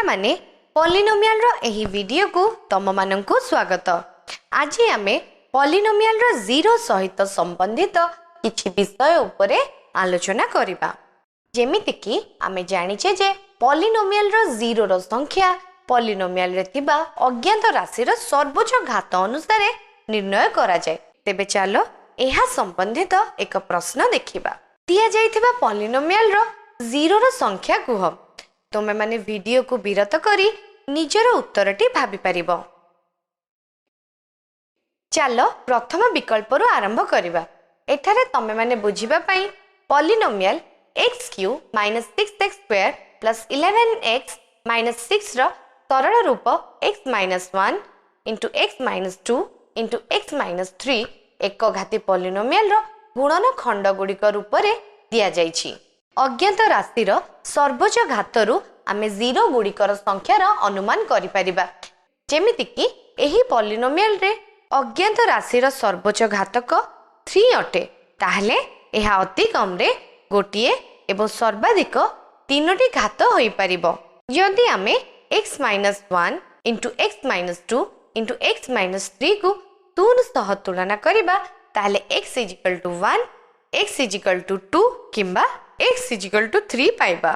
माने पॉलिनोमियल रो एही वीडियो को तम मानंकु स्वागत। आज आमे पॉलिनोमियल रो जीरो सहित संबंधित किछि विषय उपरे आलोचना करिबा। जेमिति कि आमे जानिछे जे पॉलिनोमियल रो जीरो रो संख्या पॉलिनोमियल रे थिबा अज्ञात राशि रो सर्वोच्च घात अनुसार निर्णय करा जाय। तेबे चलो एहा संबंधित एक प्रश्न देखिबा। दिया जाइथिबा पॉलिनोमियल रो जीरो रो संख्या कुह। तुमे माने वीडियो को विरत करी निजर उत्तरटी भाबी परिबो। चलो प्रथम विकल्प रु आरंभ करिबा। एठारे तमे माने बुझिबा पई polynomial x cube minus 6x square plus 11x minus 6 रो सरल रूप x minus 1 into x minus 2 into x minus 3 एक घाती पॉलिनोमियल रो गुणन खंड गुड़िक रूप रे दिया जाइछि। अज्ञात राशि रो सर्वोच्च घात रु आमे जीरो गुड़िकर संख्यार अनुमान करि परिबा। जेमिति कि एही पॉलिनोमियल रे अज्ञात राशि रो सर्वोच्च घातक 3 अटे। ताहले एहा अति कम रे गोटिए एवं सर्वाधिक तीनोटी घात होई परिबो। यदि आमे x minus 1 into x minus 2 into x minus 3 को 2 सह तुलना करिबा ताहले x is equal to 1 x is equal to 2 किंबा x इज इक्वल टू 3 पाइबा।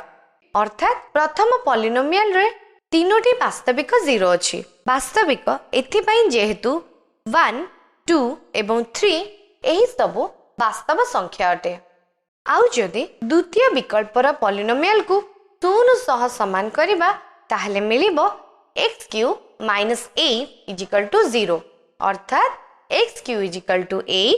अर्थात प्रथम पॉलिनोमियल रे तीनोटी वास्तविक जीरो अछि। वास्तविक एथि पई जेहेतु 1 2 एवं 3 एही सबु वास्तव संख्या अटे। आउ जदि द्वितीय विकल्पर पॉलिनोमियल को 2 सह समान करिबा ताहले मिलिबो x cube minus 8 is equal to 0। अर्थात x cube is equal to 8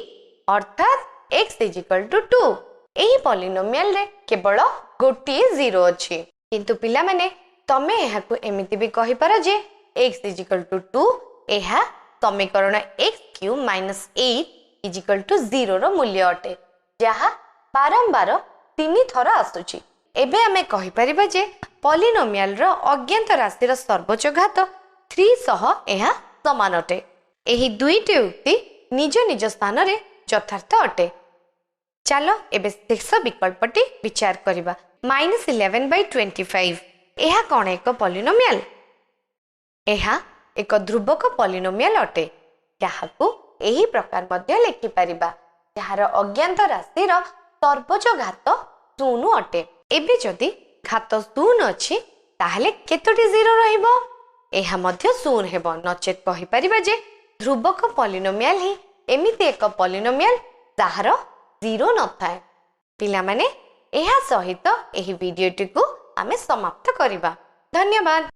अर्थात x इज इक्वल टू 2। एही पॉलिनोमियल रे केवल गोटिए जीरो अछि। किंतु पिला माने तमे एहा को एमिति भी कहि पार जे x इज इक्वल टू 2 एहा समीकरण x cube minus 8 is equal to 0 रो मूल्य अटे, जहा बारंबार 3 थर आसुची। एबे आमे कहि परिबा जे पॉलिनोमियल रो अज्ञात राशि रो सर्वोच्च घात 3 सह एहा समान अटे। एही दुईटी उक्ति निज निज स्थान रे यथार्थ अटे। चलो एबे शेष विकल्पटी विचार करिबा। -11/25 एहा कोन एक पॉलिनोमियल? एहा एक ध्रुवक पॉलिनोमियल अटे, जाहाकू एही प्रकार मध्ये लिखि परिबा जहार अज्ञात राशि रो सर्वोच्च घात 0 अटे। एबे जदि घात 0 अछि ताहले केतोटी जीरो रहिबो? एहा मध्ये 0 हेबो। नचेत कहि परिबा जे ध्रुवक पॉलिनोमियल ही एमिति एक पॉलिनोमियल जाहार जीरो न थाए। पिला माने एहा सहित एही वीडियोटी को आमे समाप्त करिबा। धन्यवाद।